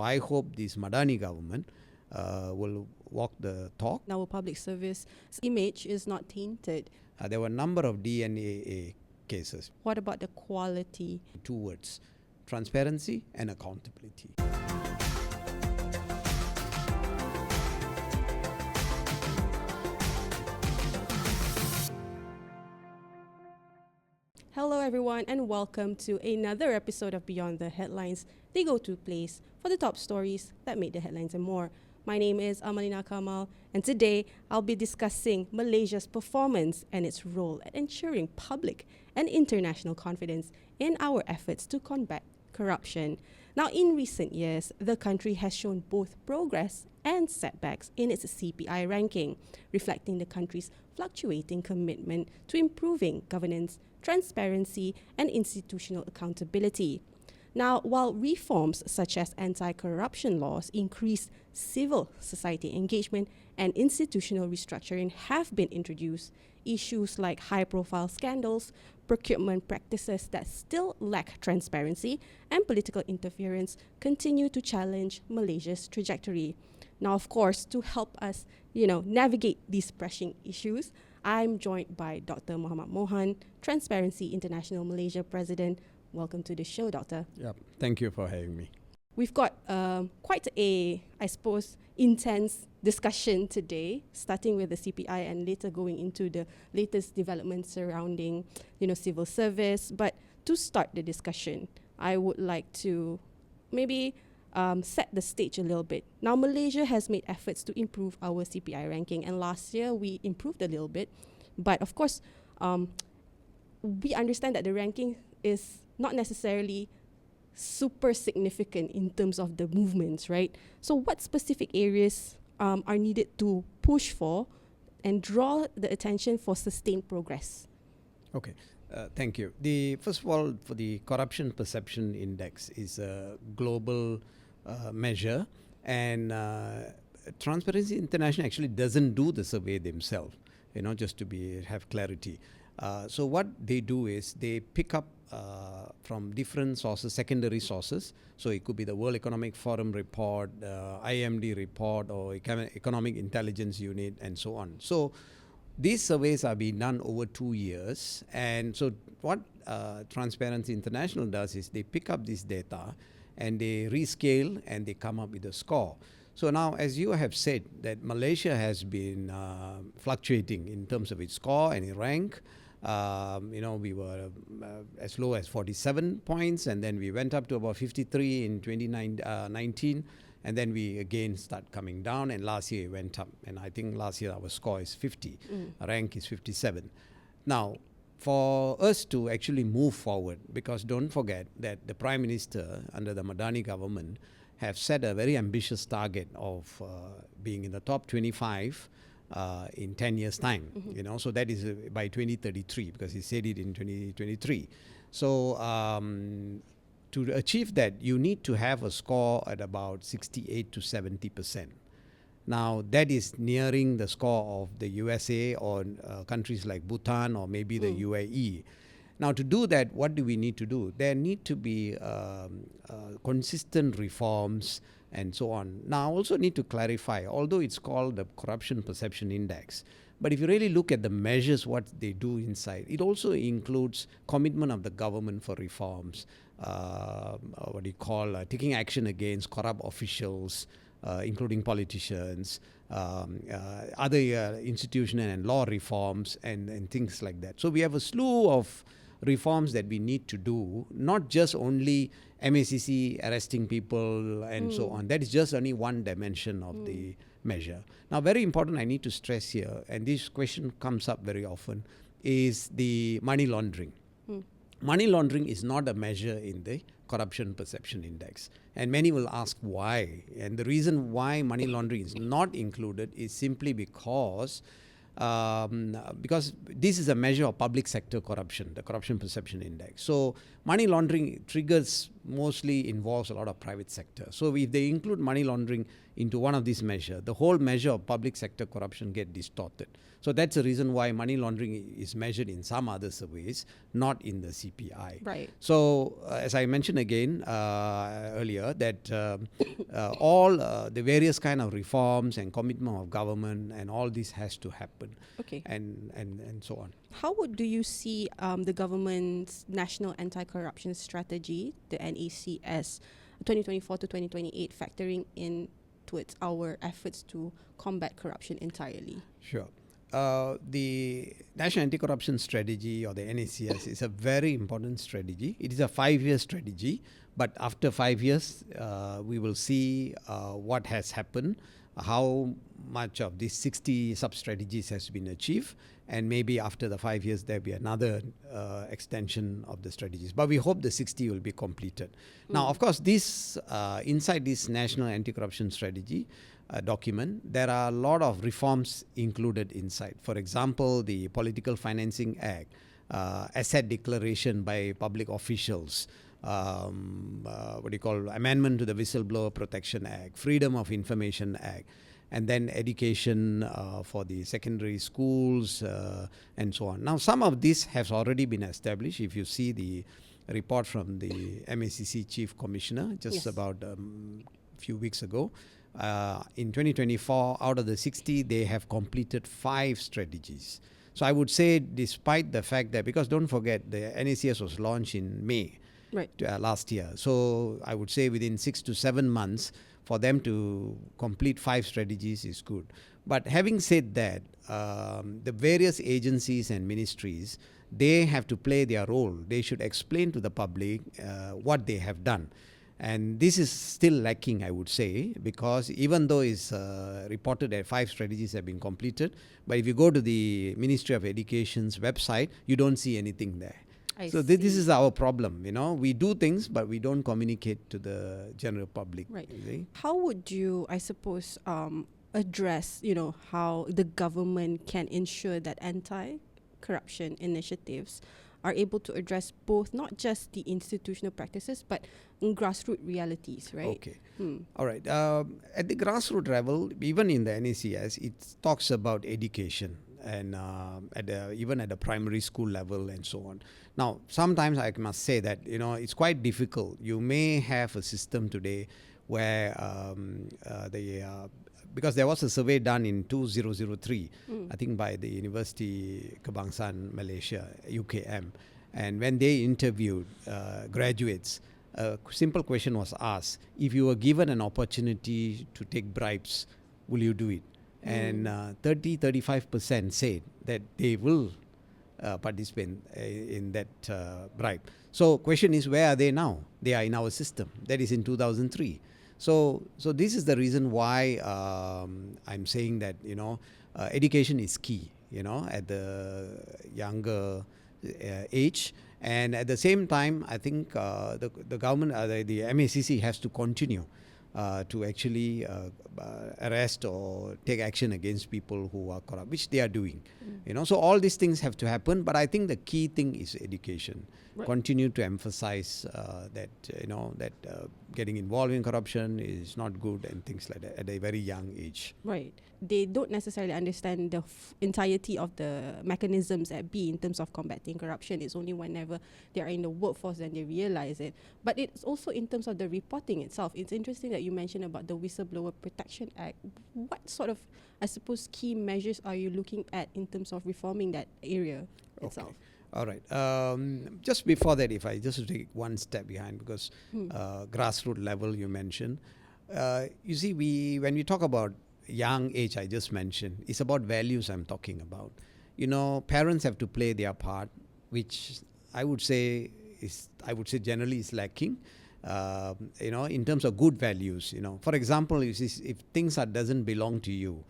I hope this Madani government will walk the talk. Our public service image is not tainted. There were a number of DNA cases. What about the quality? 2 words: transparency and accountability. Hello everyone and welcome to another episode of Beyond the Headlines, the go-to place for the top stories that made the headlines and more. My name is Amalina Kamal, and today I'll be discussing Malaysia's performance and its role at ensuring public and international confidence in our efforts to combat corruption. Now, in recent years, the country has shown both progress and setbacks in its CPI ranking, reflecting the country's fluctuating commitment to improving governance, transparency, and institutional accountability. Now, while reforms such as anti-corruption laws, increased civil society engagement, and institutional restructuring have been introduced, issues like high-profile scandals, procurement practices that still lack transparency, and political interference continue to challenge Malaysia's trajectory. Now, of course, to help us, navigate these pressing issues, I'm joined by Dr. Mohan, Transparency International Malaysia President. Welcome to the show, Doctor. Yeah, thank you for having me. We've got quite a, intense discussion today, starting with the CPI and later going into the latest developments surrounding, civil service. But to start the discussion, I would like to maybe set the stage a little bit. Now, Malaysia has made efforts to improve our CPI ranking, and last year we improved a little bit. But of course, we understand that the ranking is not necessarily super significant in terms of the movements, right? So what specific areas are needed to push for and draw the attention for sustained progress? Okay, thank you. First of all, for the Corruption Perception Index is a global measure, and Transparency International actually doesn't do the survey themselves, just to have clarity. So what they do is they pick up from different sources, secondary sources. So it could be the World Economic Forum report, IMD report, or Economic Intelligence Unit, and so on. So these surveys are being done over 2 years. And so what Transparency International does is they pick up this data and they rescale and they come up with a score. So now, as you have said, that Malaysia has been fluctuating in terms of its score and its rank. We were as low as 47 points, and then we went up to about 53 in 2019, and then we again start coming down, and last year it went up, and I think last year our score is 50, rank is 57. Now, for us to actually move forward, because don't forget that the Prime Minister under the Madani government have set a very ambitious target of being in the top 25 in 10 years' time, so that is by 2033, because he said it in 2023. So to achieve that, you need to have a score at about 68 to 70%. Now, that is nearing the score of the USA or countries like Bhutan or maybe the UAE. Now, to do that, what do we need to do? There need to be consistent reforms and so on. Now, I also need to clarify, although it's called the Corruption Perception Index, but if you really look at the measures, what they do inside, it also includes commitment of the government for reforms, taking action against corrupt officials, including politicians, other institutional and law reforms, and things like that. So we have a slew of reforms that we need to do, not just only MACC arresting people and so on. That is just only one dimension of the measure. Now, very important, I need to stress here, and this question comes up very often, is the money laundering. Money laundering is not a measure in the Corruption Perception Index. And many will ask why. And the reason why money laundering is not included is simply because this is a measure of public sector corruption, the Corruption Perception Index. So money laundering triggers mostly involves a lot of private sector. So if they include money laundering into one of these measures, the whole measure of public sector corruption get distorted. So that's the reason why money laundering is measured in some other surveys, not in the CPI. Right. So as I mentioned again earlier, that all the various kind of reforms and commitment of government and all this has to happen. Okay. And so on. How do you see the government's National Anti-Corruption Strategy, the NACS, 2024 to 2028, factoring in towards our efforts to combat corruption entirely? Sure. The National Anti-Corruption Strategy, or the NACS, is a very important strategy. It is a 5-year strategy, but after 5 years, we will see what has happened, how much of these 60 sub-strategies has been achieved, and maybe after the 5 years, there will be another extension of the strategies. But we hope the 60 will be completed. Now, of course, this inside this National Anti-Corruption Strategy document, there are a lot of reforms included inside. For example, the Political Financing Act, asset declaration by public officials, amendment to the Whistleblower Protection Act, Freedom of Information Act, and then education for the secondary schools and so on. Now, some of this has already been established. If you see the report from the MACC Chief Commissioner just about a few weeks ago, in 2024, out of the 60, they have completed 5 strategies. So I would say, despite the fact that, because don't forget, the NACS was launched in May last year. So I would say within 6 to 7 months, for them to complete 5 strategies is good. But having said that, the various agencies and ministries, they have to play their role. They should explain to the public what they have done. And this is still lacking, I would say, because even though it's reported that 5 strategies have been completed, but if you go to the Ministry of Education's website, you don't see anything there. So this is our problem, we do things, but we don't communicate to the general public. Right. How would you, I suppose, address, how the government can ensure that anti-corruption initiatives are able to address both, not just the institutional practices, but grassroots realities, right? Okay. All right. At the grassroots level, even in the NACS, it talks about education, and even at the primary school level and so on. Now, sometimes I must say that, it's quite difficult. You may have a system today where because there was a survey done in 2003, I think by the University Kebangsaan Malaysia, UKM, and when they interviewed graduates, a simple question was asked: if you were given an opportunity to take bribes, will you do it? And 35% said that they will participate in that bribe. So question is, where are they now? They are in our system. That is in 2003. So this is the reason why I'm saying that, education is key, at the younger age. And at the same time, I think the government, the MACC has to continue to actually arrest or take action against people who are corrupt, which they are doing. So all these things have to happen, but I think the key thing is education. Right. Continue to emphasize that getting involved in corruption is not good and things like that at a very young age. Right. They don't necessarily understand the entirety of the mechanisms at B in terms of combating corruption. It's only whenever they are in the workforce that they realize it. But it's also in terms of the reporting itself. It's interesting that you mentioned about the Whistleblower Protection Act. What sort of, I suppose, key measures are you looking at in terms of reforming that area itself? Okay. All right. Just before that, if I just take one step behind, because grassroots level you mentioned, you see, when we talk about young age, I just mentioned, it's about values I'm talking about. Parents have to play their part, which I would say generally is lacking. In terms of good values. For example, if things doesn't belong to you,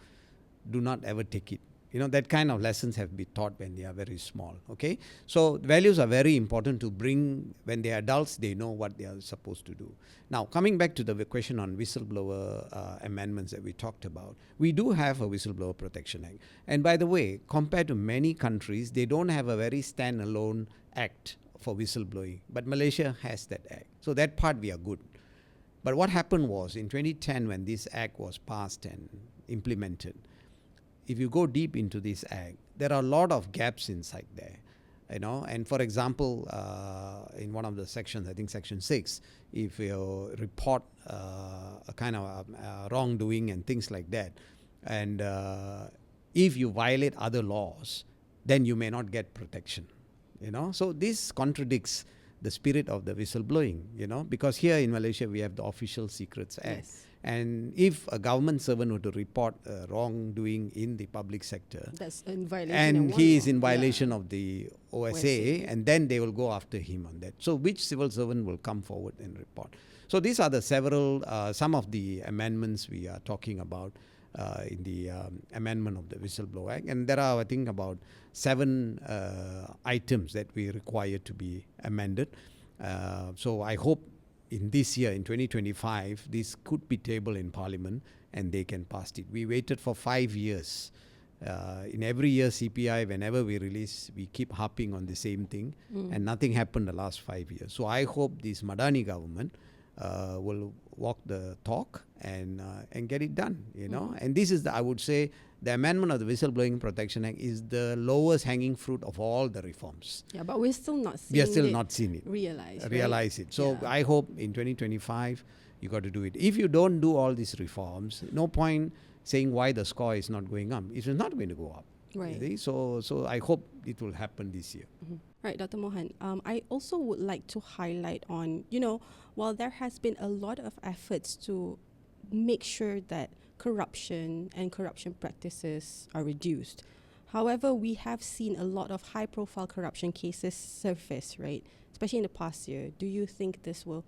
do not ever take it. That kind of lessons have been taught when they are very small. Okay, so values are very important to bring. When they are adults, they know what they are supposed to do. Now, coming back to the question on whistleblower amendments that we talked about, we do have a Whistleblower Protection Act. And by the way, compared to many countries, they don't have a very standalone act for whistleblowing. But Malaysia has that act. So that part we are good. But what happened was in 2010 when this act was passed and implemented, if you go deep into this act, there are a lot of gaps inside there. And for example, in one of the sections, I think section 6, if you report a kind of wrongdoing and things like that, and if you violate other laws, then you may not get protection. So this contradicts the spirit of the whistleblowing, because here in Malaysia we have the Official Secrets Act. Yes. And if a government servant were to report wrongdoing in the public sector, That's in violation. and he is in law. violation of the OSA, and then they will go after him on that. So which civil servant will come forward and report? So these are the some of the amendments we are talking about in the amendment of the Whistleblower Act. And there are, I think, about 7 items that we require to be amended. So I hope in this year, in 2025, this could be tabled in Parliament and they can pass it. We waited for 5 years. In every year CPI, whenever we release, we keep harping on the same thing, and nothing happened the last 5 years. So I hope this Madani government will walk the talk and get it done, And this is, I would say, the amendment of the Whistleblowing Protection Act is the lowest hanging fruit of all the reforms. Yeah, but we're still not seeing We are still not seeing it. Realize it. So yeah. I hope in 2025, you got to do it. If you don't do all these reforms, no point saying why the score is not going up. It is not going to go up. Right. So I hope it will happen this year. Right, Dr. Mohan. I also would like to highlight on, while there has been a lot of efforts to make sure that corruption and corruption practices are reduced. However, we have seen a lot of high-profile corruption cases surface, right? Especially in the past year. Do you think this will,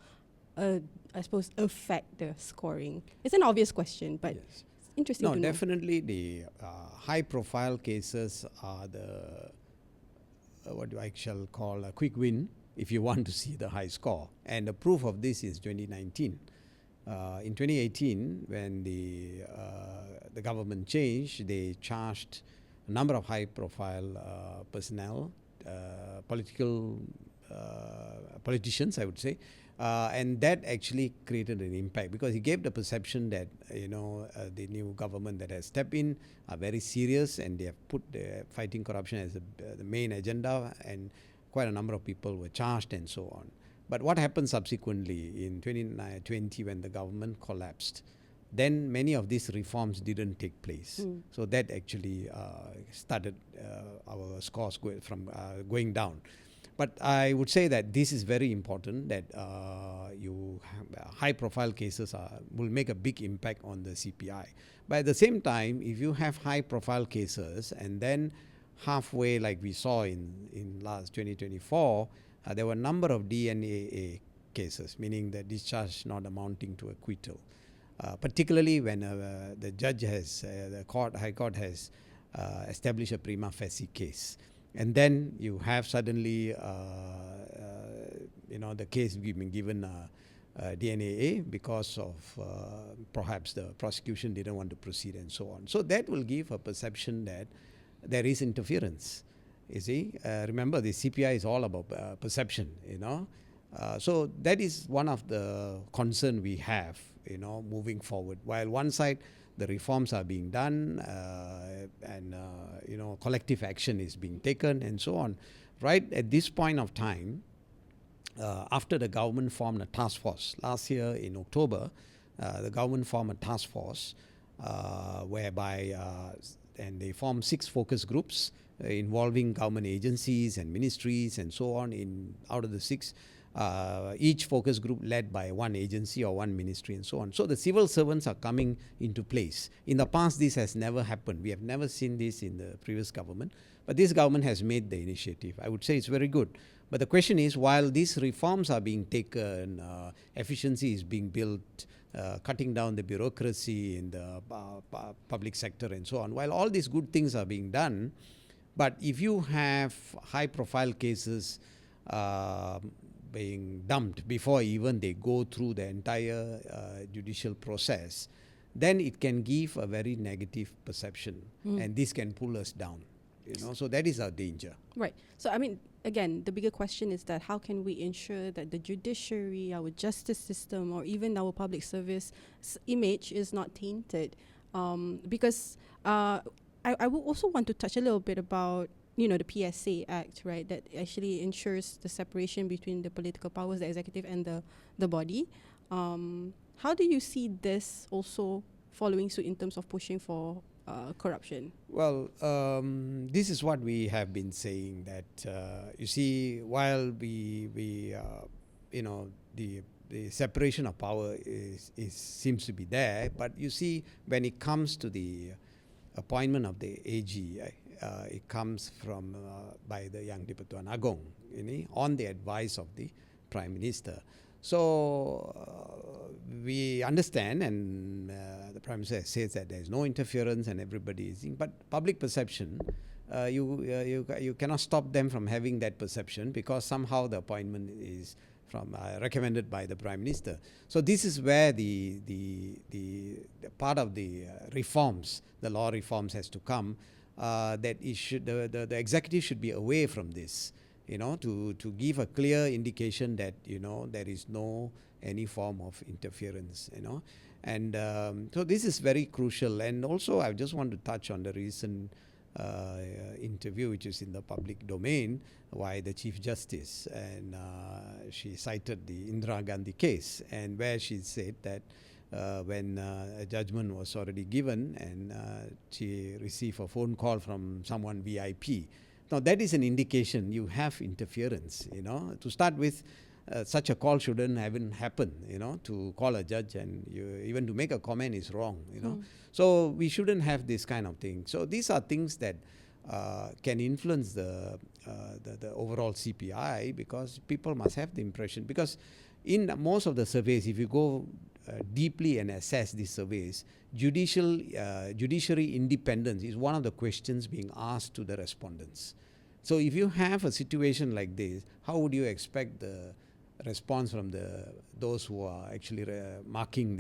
affect the scoring? It's an obvious question, but yes. it's interesting to know. Definitely the high-profile cases are the, what I shall call a quick win if you want to see the high score. And the proof of this is 2019. In 2018, when the government changed, they charged a number of high-profile personnel, politicians, I would say, and that actually created an impact because it gave the perception that the new government that has stepped in are very serious and they have put the fighting corruption as the main agenda, and quite a number of people were charged and so on. But what happened subsequently in 2020 when the government collapsed, then many of these reforms didn't take place. So that actually started our scores going down. But I would say that this is very important that high-profile cases will make a big impact on the CPI. But at the same time, if you have high-profile cases and then halfway, like we saw in last 2024, there were a number of DNAA cases, meaning the discharge not amounting to acquittal. Particularly when the judge High Court has established a prima facie case. And then you have suddenly, the case being given DNAA because of perhaps the prosecution didn't want to proceed and so on. So that will give a perception that there is interference. You see, remember the CPI is all about perception, So that is one of the concern we have, moving forward. While one side, the reforms are being done and collective action is being taken and so on. Right at this point of time, after the government formed a task force, last year in October, the government formed a task force whereby and they formed 6 focus groups involving government agencies and ministries and so on. Out of the 6, each focus group led by one agency or one ministry and so on. So the civil servants are coming into place. In the past, this has never happened. We have never seen this in the previous government. But this government has made the initiative. I would say it's very good. But the question is, while these reforms are being taken, efficiency is being built, cutting down the bureaucracy in the public sector and so on, while all these good things are being done, but if you have high-profile cases being dumped before even they go through the entire judicial process, then it can give a very negative perception, and this can pull us down. So that is our danger. Right. So, I mean, again, the bigger question is that how can we ensure that the judiciary, our justice system, or even our public service image is not tainted? Because I will also want to touch a little bit about, the PSA Act, right, that actually ensures the separation between the political powers, the executive and the body. How do you see this also following suit in terms of pushing for corruption? Well, this is what we have been saying, that you see, while the separation of power seems to be there, but you see, when it comes to the appointment of the AG, it comes from by the Yang di-Pertuan Agong, on the advice of the Prime Minister. So we understand, and the Prime Minister says that there is no interference and everybody is in, but public perception, you cannot stop them from having that perception, because somehow the appointment is from recommended by the Prime Minister. So this is where the part of the reforms, the law reforms, has to come. That it should the executive should be away from this, to give a clear indication that there is no any form of interference, and so this is very crucial. And also, I just want to touch on the recent interview, which is in the public domain, by the Chief Justice, and she cited the Indira Gandhi case, and where she said that when a judgment was already given, and she received a phone call from someone VIP. Now that is an indication you have interference. To start with, such a call shouldn't even happen. To call a judge and even to make a comment is wrong. So we shouldn't have this kind of thing. So these are things that can influence the overall CPI, because people must have the impression. Because in most of the surveys, if you go deeply and assess these surveys, judiciary independence is one of the questions being asked to the respondents. So if you have a situation like this, how would you expect the response from those who are actually marking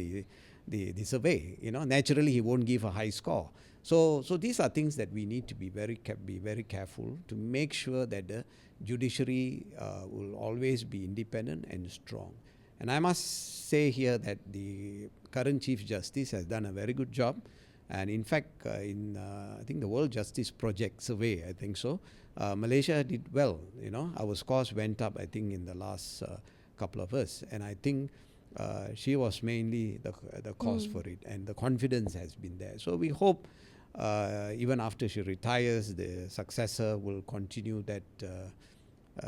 the survey? Naturally he won't give a high score. So these are things that we need to be very careful to make sure that the judiciary will always be independent and strong. And I must say here that the current Chief Justice has done a very good job. And in fact, in I think the World Justice Project survey, I think so, Malaysia did well. Our scores went up, I think, in the last couple of years. And I think she was mainly the cause for it. And the confidence has been there. So we hope even after she retires, the successor will continue that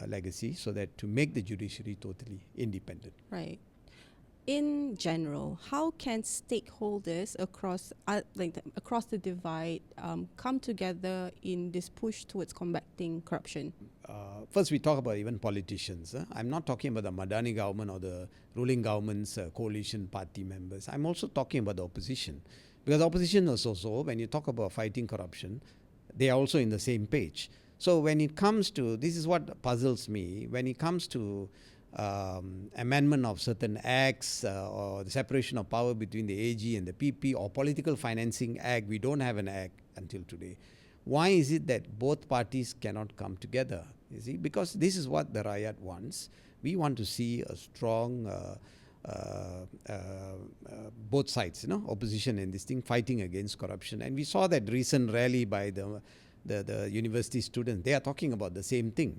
legacy, so that to make the judiciary totally independent. Right. In general, how can stakeholders across the divide come together in this push towards combating corruption? First, we talk about even politicians. I'm not talking about the Madani government or the ruling government's coalition party members. I'm also talking about the opposition. Because opposition is also, when you talk about fighting corruption, they are also in the same page. So when it comes to, this is what puzzles me, when it comes to amendment of certain acts or the separation of power between the AG and the PP, or political financing act, we don't have an act until today. Why is it that both parties cannot come together? You see, because this is what the Rakyat wants. We want to see a strong both sides, opposition and this thing, fighting against corruption. And we saw that recent rally by the university students. They are talking about the same thing.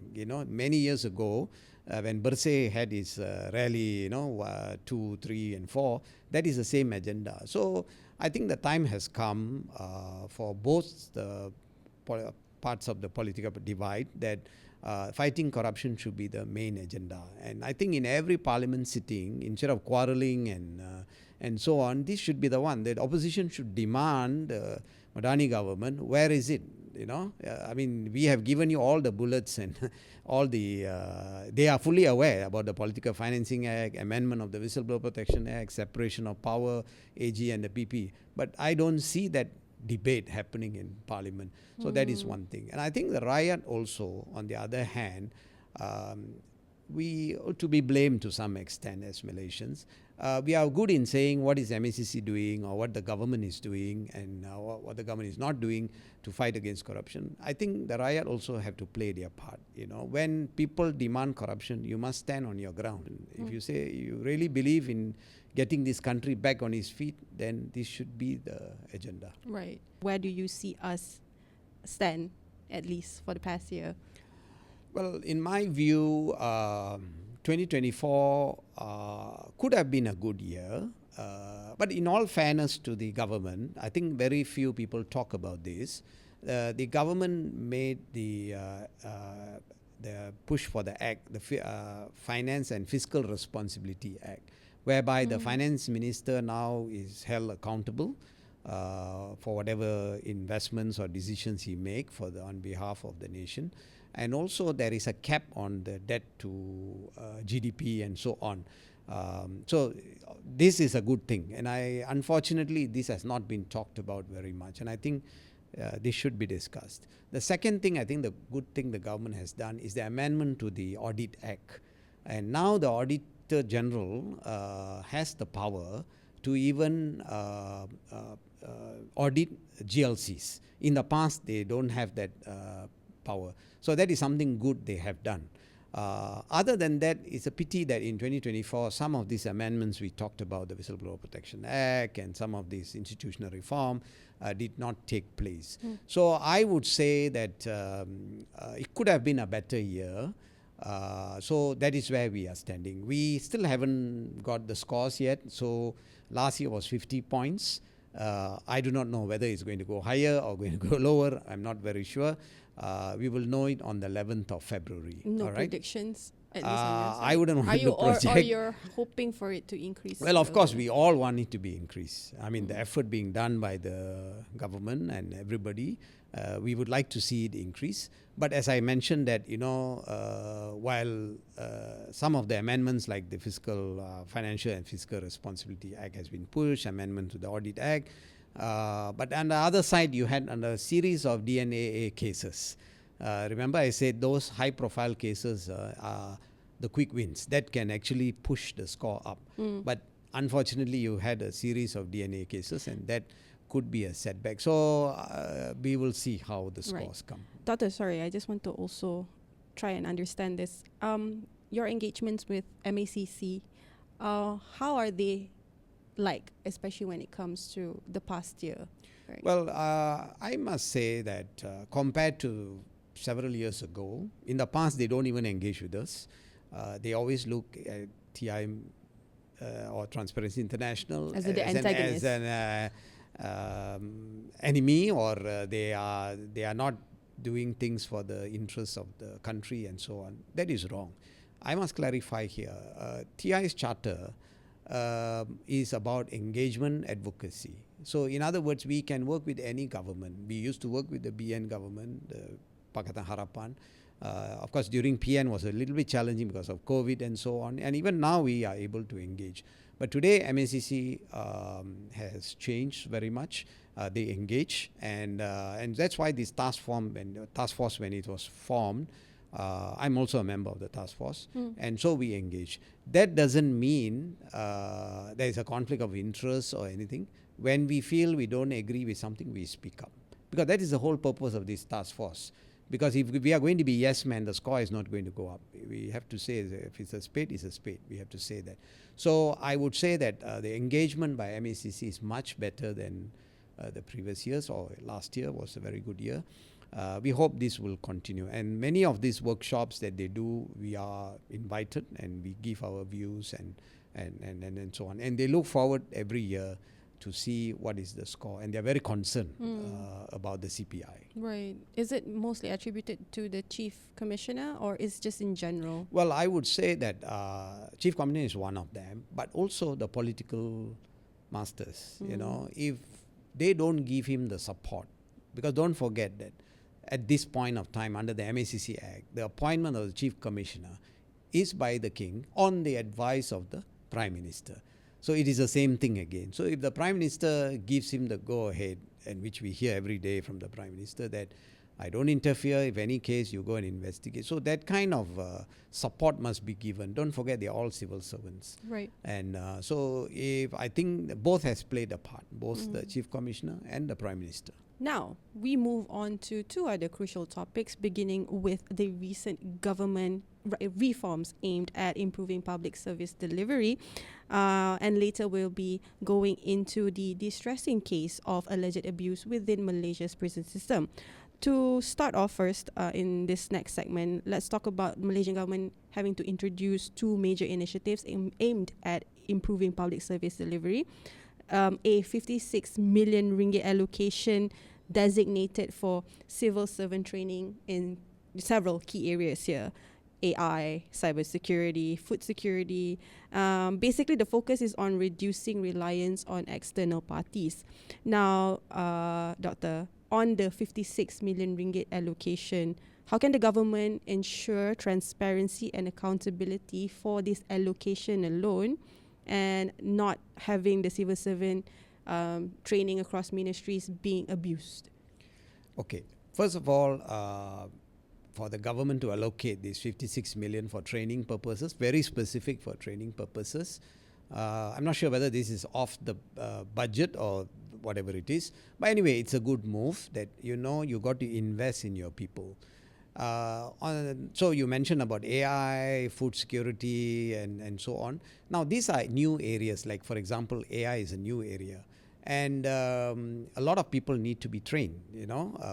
Many years ago, when Bersih had his rally, 2, 3, and 4, that is the same agenda. So I think the time has come for both the parts of the political divide that fighting corruption should be the main agenda. And I think in every parliament sitting, instead of quarreling and so on, this should be the one that opposition should demand Madani government. Where is it? I mean, we have given you all the bullets and all the, they are fully aware about the Political Financing Act, amendment of the Whistleblower Protection Act, separation of power, AG and the PP. But I don't see that debate happening in Parliament. So that is one thing. And I think the Rakyat also, on the other hand, we ought to be blamed to some extent as Malaysians. we are good in saying what is MACC doing or what the government is doing and what the government is not doing to fight against corruption. I think the Rakyat also have to play their part. When people demand corruption, you must stand on your ground. If you say you really believe in getting this country back on its feet, then this should be the agenda. Right. Where do you see us stand, at least for the past year? Well, in my view, 2024 could have been a good year. But in all fairness to the government, I think very few people talk about this. The government made the push for the act, the Finance and Fiscal Responsibility Act, whereby the finance minister now is held accountable for whatever investments or decisions he make on behalf of the nation. And also there is a cap on the debt to GDP and so on. So this is a good thing. And unfortunately, this has not been talked about very much. And I think this should be discussed. The second thing, I think the good thing the government has done is the amendment to the Audit Act. And now the Auditor General has the power to even audit GLCs. In the past, they don't have that power. So that is something good they have done. Other than that, it's a pity that in 2024, some of these amendments we talked about, the Whistleblower Protection Act and some of this institutional reform did not take place. So I would say that it could have been a better year. So that is where we are standing. We still haven't got the scores yet. So last year was 50 points. I do not know whether it's going to go higher or going to go lower. I'm not very sure. We will know it on the 11th of February. No all right? predictions, at least on your side. I wouldn't want to project. Or you're hoping for it to increase? Well, of course, we all want it to be increased. I mean, the effort being done by the government and everybody, we would like to see it increase. But as I mentioned that, while some of the amendments like the Financial and Fiscal Responsibility Act has been pushed, amendment to the Audit Act, but on the other side, you had a series of DNAA cases. Remember, I said those high-profile cases are the quick wins that can actually push the score up. But unfortunately, you had a series of DNA cases, and that could be a setback. So we will see how the scores come. Doctor, sorry, I just want to also try and understand this. Your engagements with MACC, how are they like, especially when it comes to the past year? Right. Well, I must say that compared to several years ago, in the past they don't even engage with us. They always look at TI or Transparency International as an enemy, or they are not doing things for the interests of the country and so on. That is wrong. I must clarify here. TI's charter is about engagement advocacy. So in other words, we can work with any government. We used to work with the BN government, the Pakatan Harapan. Of course, during PN was a little bit challenging because of COVID and so on. And even now we are able to engage. But today MACC has changed very much. They engage, and that's why this task force, when it was formed, I'm also a member of the task force, and so we engage. That doesn't mean there is a conflict of interest or anything. When we feel we don't agree with something, we speak up, because that is the whole purpose of this task force. Because if we are going to be yes men, the score is not going to go up. We have to say, if it's a spade, it's a spade. We have to say that. So I would say that the engagement by MACC is much better than the previous years, or last year was a very good year. We hope this will continue. And many of these workshops that they do, we are invited and we give our views and so on. And they look forward every year to see what is the score, and they're very concerned about the CPI. Right. Is it mostly attributed to the Chief Commissioner, or is just in general? Well, I would say that Chief Commissioner is one of them, but also the political masters. You know, if they don't give him the support, because don't forget that at this point of time, under the MACC Act, the appointment of the Chief Commissioner is by the King on the advice of the Prime Minister. So it is the same thing again. So if the Prime Minister gives him the go-ahead, and which we hear every day from the Prime Minister, that I don't interfere. If any case, you go and investigate. So that kind of support must be given. Don't forget, they're all civil servants. Right. And so if I think both has played a part, both the Chief Commissioner and the Prime Minister. Now, we move on to two other crucial topics, beginning with the recent government reforms aimed at improving public service delivery. And later we'll be going into the distressing case of alleged abuse within Malaysia's prison system. To start off first, in this next segment, let's talk about Malaysian government having to introduce two major initiatives aimed at improving public service delivery. A 56 million ringgit allocation designated for civil servant training in several key areas here. AI, cybersecurity, food security. Basically, the focus is on reducing reliance on external parties. Now, Doctor, on the 56 million ringgit allocation, how can the government ensure transparency and accountability for this allocation alone and not having the civil servant training across ministries being abused? Okay. First of all, for the government to allocate this 56 million for training purposes, very specific for training purposes. I'm not sure whether this is off the budget or whatever it is. But anyway, it's a good move that, you got to invest in your people. So you mentioned about AI, food security, and so on. Now, these are new areas. Like, for example, AI is a new area. And a lot of people need to be trained,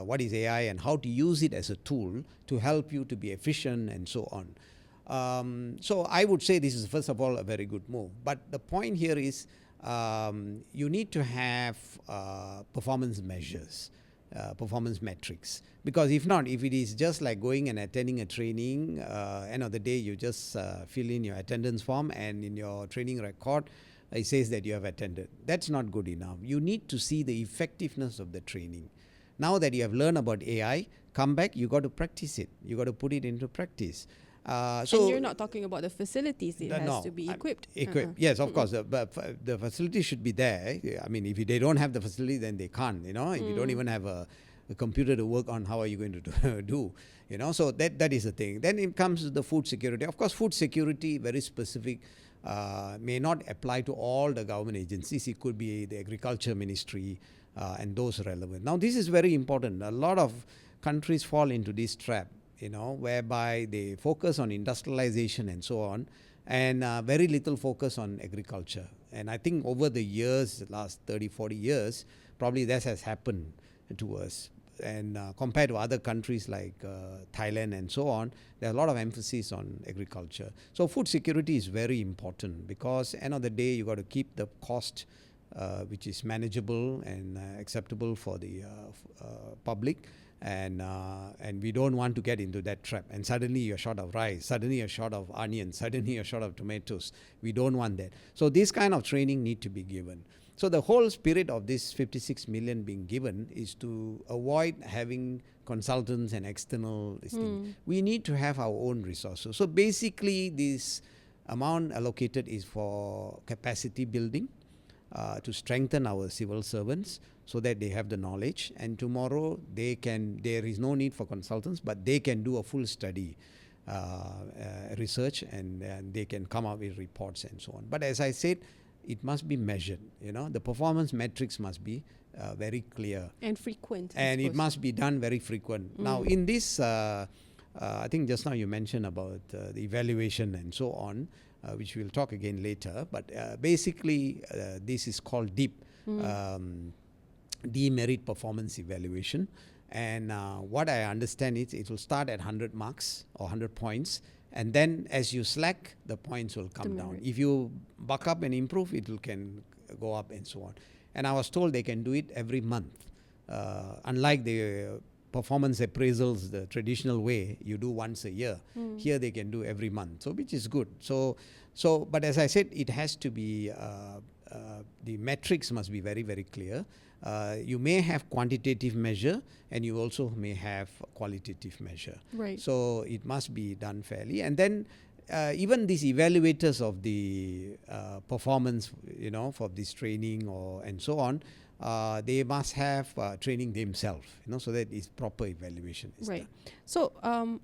what is AI and how to use it as a tool to help you to be efficient and so on. So I would say this is, first of all, a very good move. But the point here is you need to have performance measures, performance metrics. Because if not, if it is just like going and attending a training, end of the day, you just fill in your attendance form and in your training record, it says that you have attended. That's not good enough. You need to see the effectiveness of the training. Now that you have learned about AI, come back, you got to practice it. You got to put it into practice. And you're not talking about the facilities. It has to be equipped. Yes, of course. But the facility should be there. I mean, if they don't have the facility, then they can't. If you don't even have a computer to work on, how are you going to do? So that is the thing. Then it comes to the food security. Of course, food security, very specific. May not apply to all the government agencies. It could be the agriculture ministry and those relevant. Now, this is very important. A lot of countries fall into this trap, whereby they focus on industrialization and so on, and very little focus on agriculture. And I think over the years, the last 30, 40 years, probably that has happened to us. And compared to other countries like Thailand and so on, there's a lot of emphasis on agriculture. So food security is very important because end of the day, you got to keep the cost which is manageable and acceptable for the public. And we don't want to get into that trap. And suddenly you're short of rice, suddenly you're short of onions, suddenly you're short of tomatoes. We don't want that. So this kind of training need to be given. So the whole spirit of this 56 million being given is to avoid having consultants and external things. We need to have our own resources. So basically this amount allocated is for capacity building, to strengthen our civil servants so that they have the knowledge, and tomorrow there is no need for consultants, but they can do a full study, research, and they can come up with reports and so on. But as I said, it must be measured. The performance metrics must be very clear and frequent, and it must be done very frequent. Now in this I think just now you mentioned about the evaluation and so on, which we'll talk again later, but basically this is called demerit performance evaluation. And what I understand is it will start at 100 marks or 100 points, and then as you slack, the points will come down. If you buck up and improve, it can go up and so on. And I was told they can do it every month. Unlike the performance appraisals, the traditional way, you do once a year. Here they can do every month, so which is good. But as I said, it has to be, the metrics must be very, very clear. You may have quantitative measure and you also may have qualitative measure. Right. So it must be done fairly. And then even these evaluators of the performance, for this training and so on, they must have training themselves, so that is proper evaluation is Right. done. So,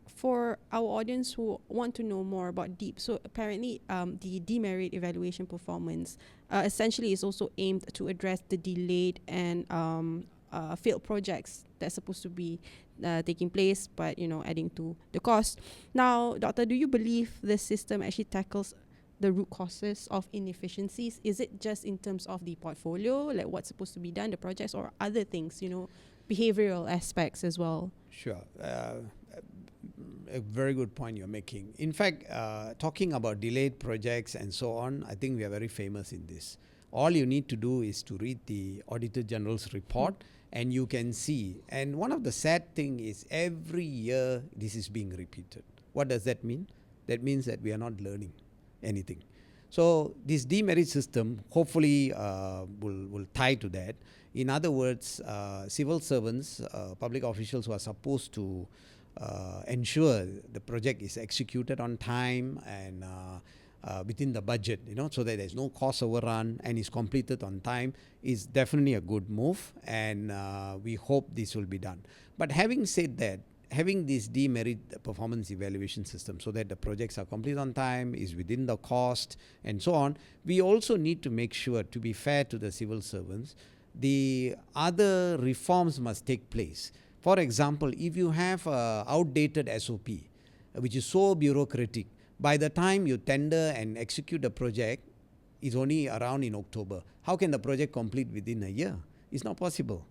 for our audience who want to know more about DEEP, so apparently, the demerit evaluation performance essentially is also aimed to address the delayed and failed projects that's supposed to be taking place, but adding to the cost. Now, Doctor, do you believe this system actually tackles the root causes of inefficiencies? Is it just in terms of the portfolio, like what's supposed to be done, the projects, or other things, behavioral aspects as well? Sure. A very good point you're making. In fact, talking about delayed projects and so on, I think we are very famous in this. All you need to do is to read the Auditor General's report, and you can see. And one of the sad thing is every year this is being repeated. What does that mean? That means that we are not learning anything. So this demerit system hopefully will tie to that. In other words, civil servants, public officials who are supposed to ensure the project is executed on time and within the budget, so that there's no cost overrun and is completed on time, is definitely a good move, and we hope this will be done. But having said that, having this demerit performance evaluation system so that the projects are complete on time, is within the cost, and so on, we also need to make sure, to be fair to the civil servants, the other reforms must take place. For example, if you have an outdated SOP, which is so bureaucratic, by the time you tender and execute the project, it's only around in October. How can the project complete within a year? It's not possible.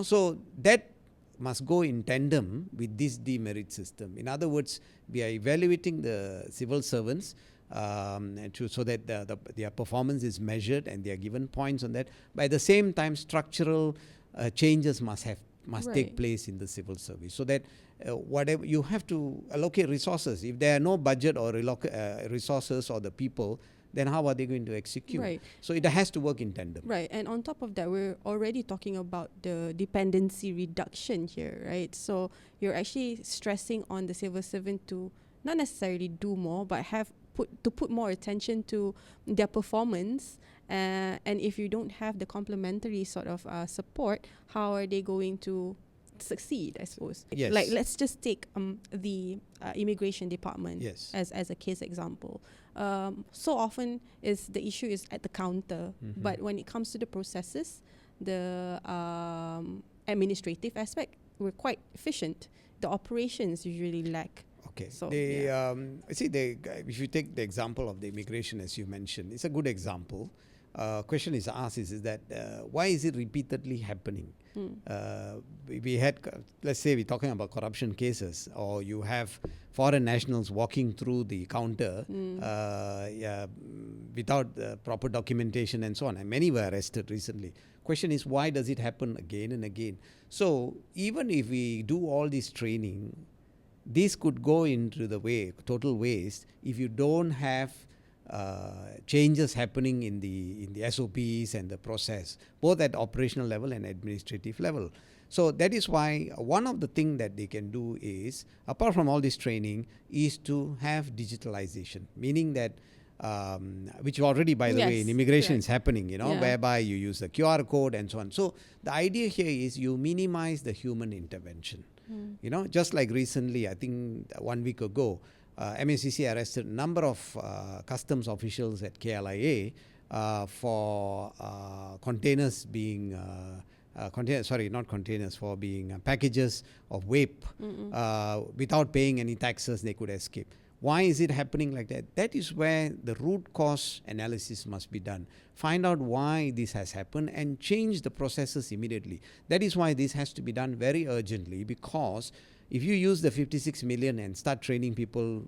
So that must go in tandem with this demerit system. In other words, we are evaluating the civil servants so that their performance is measured and they are given points on that. But at the same time, structural changes must take place in the civil service, so that whatever you have to allocate resources. If there are no budget or resources or the people, then how are they going to execute? Right. So it has to work in tandem. Right. And on top of that, we're already talking about the dependency reduction here, right? So you're actually stressing on the civil servant to not necessarily do more, but put more attention to their performance. And if you don't have the complementary sort of support, how are they going to succeed, I suppose? Yes. Like, let's just take the immigration department Yes. as a case example. So often the issue is at the counter, but when it comes to the processes, the administrative aspect, we're quite efficient. The operations usually lack. Okay. So, if you take the example of the immigration, as you mentioned, it's a good example. Question is asked is that why is it repeatedly happening? We had, let's say we're talking about corruption cases, or you have foreign nationals walking through the counter without proper documentation and so on, and many were arrested recently. Question is, why does it happen again and again? So even if we do all this training, this could go into the total waste if you don't have changes happening in the SOPs and the process, both at operational level and administrative level. So that is why one of the things that they can do is, apart from all this training, is to have digitalization, meaning that which already, by the way, in immigration is happening, whereby you use the QR code and so on. So the idea here is you minimize the human intervention. Just like recently, I think 1 week ago, MACC arrested a number of customs officials at KLIA for containers being for being packages of vape without paying any taxes. They could escape. Why is it happening like that? That is where the root cause analysis must be done. Find out why this has happened and change the processes immediately. That is why this has to be done very urgently, because if you use the 56 million and start training people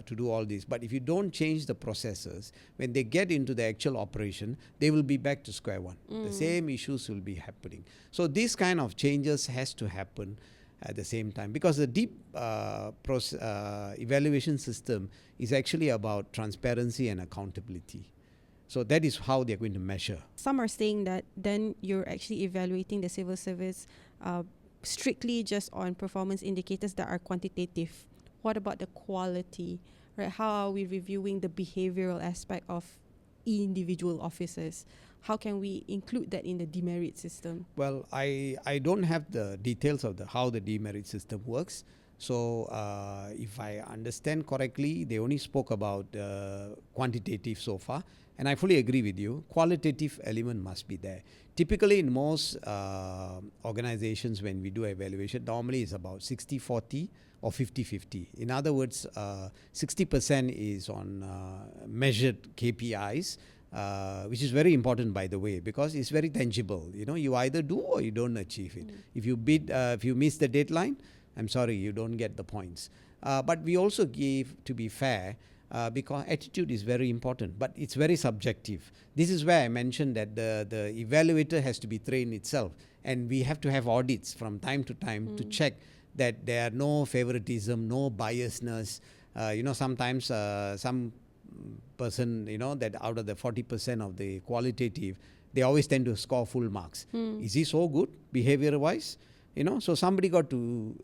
to do all this, but if you don't change the processes, when they get into the actual operation, they will be back to square one. The same issues will be happening. So this kind of changes has to happen at the same time, because the deep evaluation system is actually about transparency and accountability. So that is how they're going to measure. Some are saying that then you're actually evaluating the civil service strictly just on performance indicators that are quantitative. What about the quality? Right? How are we reviewing the behavioral aspect of individual officers? how can we include that in the demerit system? Well, I don't have the details of how the demerit system works. So if I understand correctly, they only spoke about quantitative so far. And I fully agree with you. Qualitative element must be there. Typically, in most organizations, when we do evaluation, normally it's about 60-40 or 50-50. In other words, 60% is on measured KPIs, which is very important, by the way, because it's very tangible. You either do or you don't achieve it. If you miss the deadline, I'm sorry, you don't get the points. But we also give, to be fair, because attitude is very important, but it's very subjective. This is where I mentioned that the evaluator has to be trained itself, and we have to have audits from time to time to check that there are no favoritism, no biasness. Sometimes some person, that out of the 40% of the qualitative, they always tend to score full marks. Is he so good behavior-wise? So somebody got to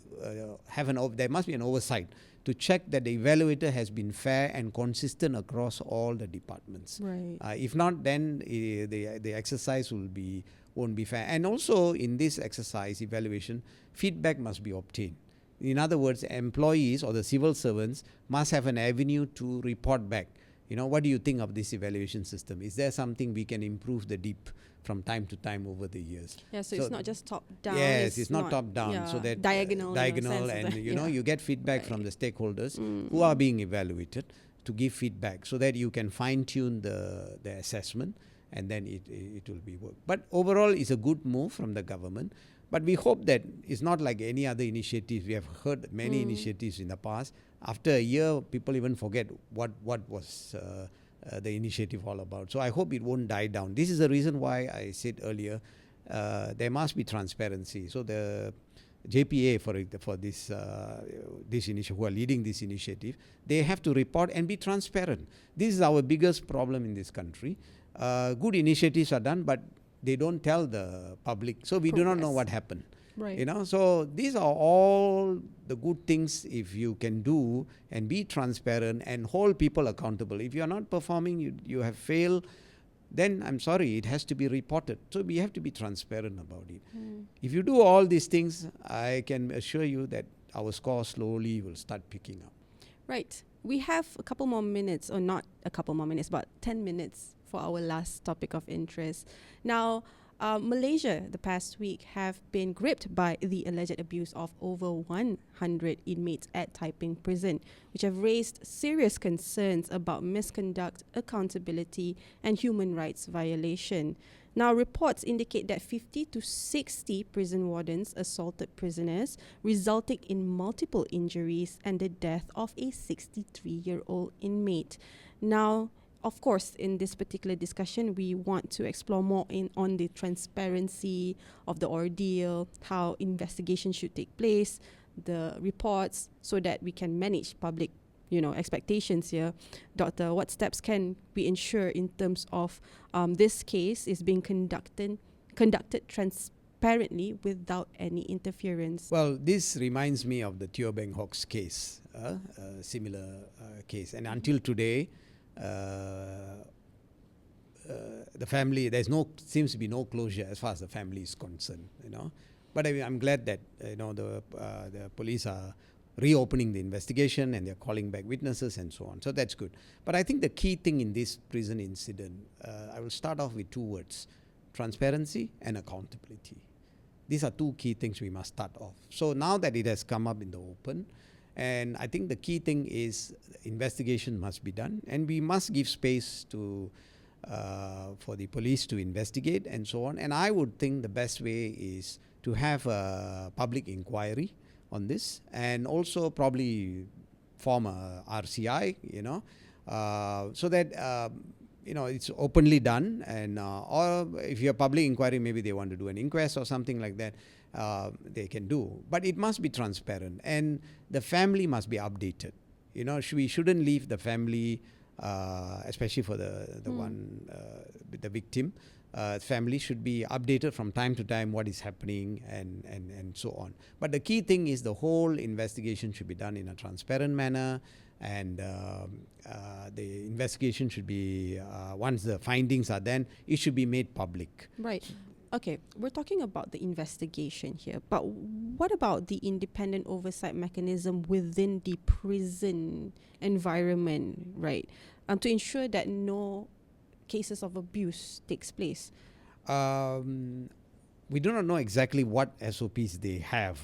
there must be an oversight to check that the evaluator has been fair and consistent across all the departments. Right. If not, then the exercise won't be fair. And also in this exercise evaluation, feedback must be obtained. In other words, employees or the civil servants must have an avenue to report back. What do you think of this evaluation system? Is there something we can improve the deep from time to time over the years? Yeah, so it's not just top down. Yes, it's not top down. So that diagonal and you get feedback from the stakeholders who are being evaluated to give feedback so that you can fine tune the assessment, and then it will be work. But overall, it's a good move from the government. But we hope that it's not like any other initiatives. We have heard many initiatives in the past. After a year, people even forget what was the initiative all about. So I hope it won't die down. This is the reason why I said earlier there must be transparency. So the JPA for this initiative, who are leading this initiative, they have to report and be transparent. This is our biggest problem in this country. Good initiatives are done, but they don't tell the public, so we do not know what happened. Right. So these are all the good things if you can do and be transparent and hold people accountable. If you are not performing, you have failed, then I'm sorry, it has to be reported. So we have to be transparent about it. If you do all these things, I can assure you that our score slowly will start picking up. Right. We have a couple more minutes, or not a couple more minutes, but 10 minutes for our last topic of interest. Now, Malaysia, the past week, have been gripped by the alleged abuse of over 100 inmates at Taiping prison, which have raised serious concerns about misconduct, accountability, and human rights violation. Now, reports indicate that 50 to 60 prison wardens assaulted prisoners, resulting in multiple injuries and the death of a 63-year-old inmate. Now, of course, in this particular discussion, we want to explore more on the transparency of the ordeal, how investigation should take place, the reports, so that we can manage public, expectations here. Doctor, what steps can we ensure in terms of this case is being conducted transparently without any interference? Well, this reminds me of the Teo Beng Hock's case, a similar case. And until today, the family, seems to be no closure as far as the family is concerned, But I'm glad that the police are reopening the investigation and they're calling back witnesses and so on. So that's good. But I think the key thing in this prison incident, I will start off with two words: transparency and accountability. These are two key things we must start off. So now that it has come up in the open, and I think the key thing is investigation must be done, and we must give space for the police to investigate and so on. And I would think the best way is to have a public inquiry on this, and also probably form a RCI, so that it's openly done, and or if you have public inquiry, maybe they want to do an inquest or something like that. They can do, but it must be transparent, and the family must be updated. We shouldn't leave the family, especially for the the victim. Family should be updated from time to time what is happening and so on. But the key thing is the whole investigation should be done in a transparent manner. and the investigation should be, once the findings are done, it should be made public. Right. Okay, we're talking about the investigation here, but what about the independent oversight mechanism within the prison environment, right? To ensure that no cases of abuse takes place. We do not know exactly what SOPs they have.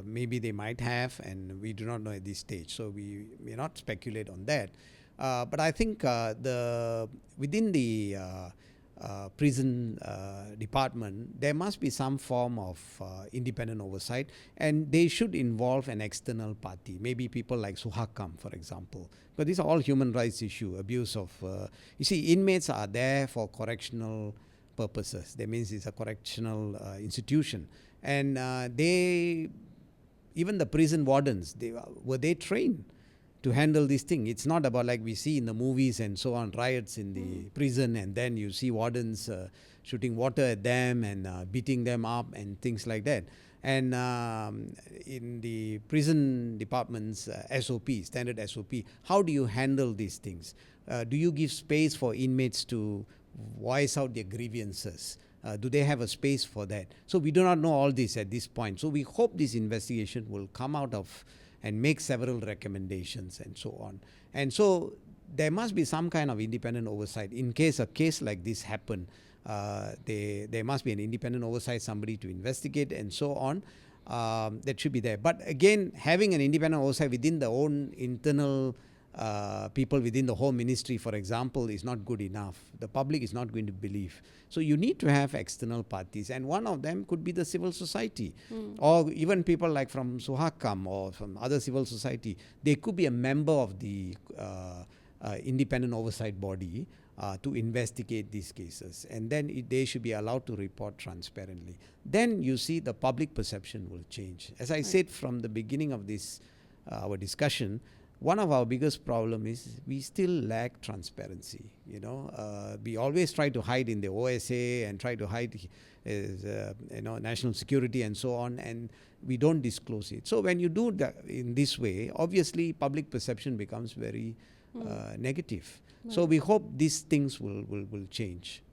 Maybe they might have, and we do not know at this stage. So we may not speculate on that. But I think within the prison department, there must be some form of independent oversight, and they should involve an external party, maybe people like Suhakam, for example. But these are all human rights issues, abuse of, you see, inmates are there for correctional purposes. That means it's a correctional institution. And even the prison wardens, were they trained to handle this thing? It's not about like we see in the movies and so on, riots in the prison, and then you see wardens shooting water at them and beating them up and things like that. And in the prison department's SOP, standard SOP, how do you handle these things? Do you give space for inmates to voice out their grievances? Do they have a space for that? So we do not know all this at this point. So we hope this investigation will come out of and make several recommendations and so on. And so there must be some kind of independent oversight. In case a case like this happen, there must be an independent oversight, somebody to investigate and so on. That should be there. But again, having an independent oversight within the own internal people within the Home Ministry, for example, is not good enough. The public is not going to believe. So you need to have external parties, and one of them could be the civil society, or even people like from Suhakam or from other civil society. They could be a member of the independent oversight body to investigate these cases, and then they should be allowed to report transparently. Then you see the public perception will change. As I said from the beginning of this our discussion, one of our biggest problem is we still lack transparency. We always try to hide in the OSA and try to hide national security and so on, and we don't disclose it. So when you do that in this way, obviously public perception becomes very negative. Right. So we hope these things will change.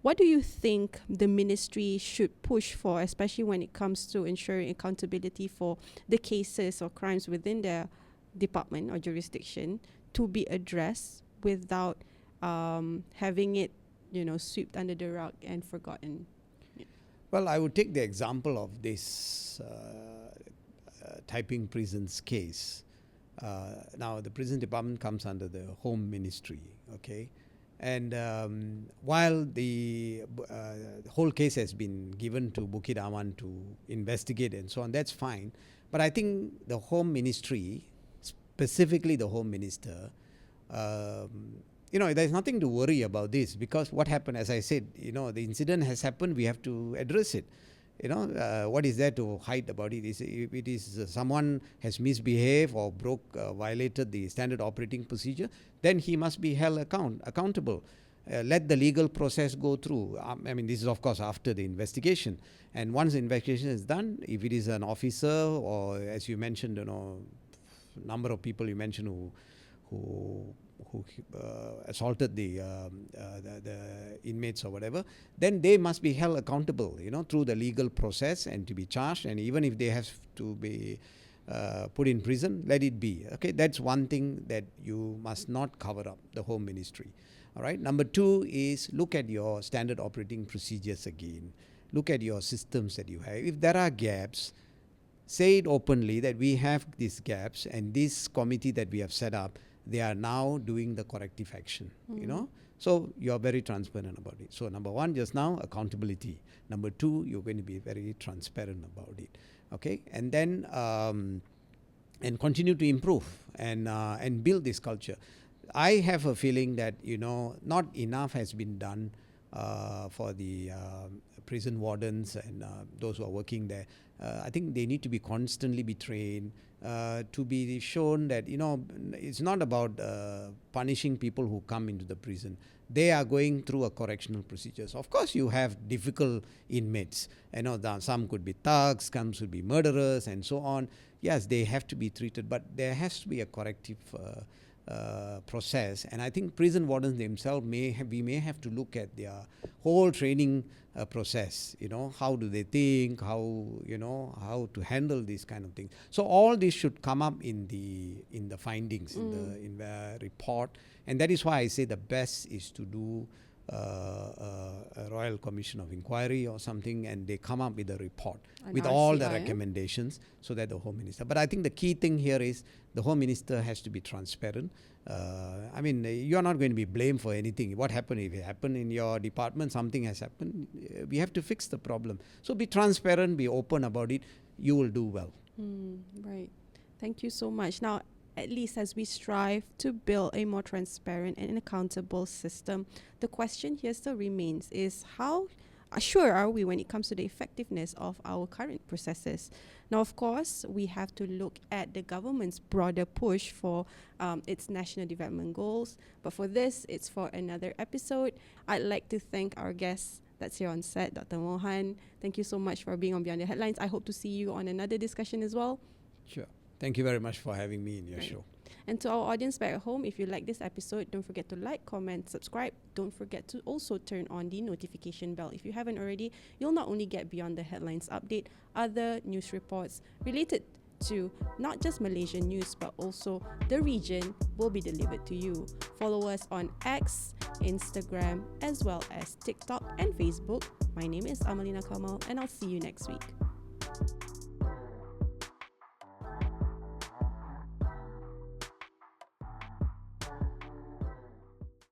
What do you think the ministry should push for, especially when it comes to ensuring accountability for the cases or crimes within their department or jurisdiction to be addressed without having it, swept under the rug and forgotten? Well, I would take the example of this Taiping prison's case. Now, the prison department comes under the Home Ministry, okay? And while the whole case has been given to Bukit Aman to investigate and so on, that's fine. But I think the Home Ministry, specifically the Home Minister, there's nothing to worry about this, because what happened, as I said, the incident has happened, we have to address it. What is there to hide about it? If it is someone has misbehaved or violated the standard operating procedure, then he must be held accountable. Let the legal process go through. This is of course after the investigation. And once the investigation is done, if it is an officer or, as you mentioned, number of people you mentioned who assaulted the inmates or whatever, then they must be held accountable, through the legal process and to be charged. And even if they have to be put in prison, let it be. Okay, that's one thing that you must not cover up, the Home Ministry. All right. Number two is look at your standard operating procedures again. Look at your systems that you have. If there are gaps, say it openly that we have these gaps, and this committee that we have set up, they are now doing the corrective action, So you're very transparent about it. So number one, just now, accountability. Number two, you're going to be very transparent about it, okay? And then and continue to improve and build this culture. I have a feeling that, not enough has been done for the prison wardens and those who are working there. I think they need to be constantly be trained, to be shown that, it's not about punishing people who come into the prison. They are going through a correctional procedures. Of course, you have difficult inmates. Some could be thugs, some could be murderers, and so on. yes, they have to be treated, but there has to be a corrective process. And I think prison wardens themselves we may have to look at their whole training process. How do they think? How to handle these kind of things. So all this should come up in the findings in the report, and that is why I say the best is to do a Royal Commission of Inquiry or something, and they come up with a report with all the recommendations, so that the Home Minister. But I think the key thing here is the Home Minister has to be transparent. You're not going to be blamed for anything. What happened? If it happened in your department, something has happened, we have to fix the problem. So be transparent, be open about it. You will do well. Right. Thank you so much. Now, at least as we strive to build a more transparent and an accountable system, the question here still remains is how sure are we when it comes to the effectiveness of our current processes? Now, of course, we have to look at the government's broader push for its national development goals. But for this, it's for another episode. I'd like to thank our guests that's here on set, Dr. Mohan. Thank you so much for being on Beyond the Headlines. I hope to see you on another discussion as well. Sure. Thank you very much for having me in your show. And to our audience back at home, if you like this episode, don't forget to like, comment, subscribe. Don't forget to also turn on the notification bell. If you haven't already, you'll not only get Beyond the Headlines update, other news reports related to not just Malaysian news, but also the region will be delivered to you. Follow us on X, Instagram, as well as TikTok and Facebook. My name is Amalina Kamal, and I'll see you next week.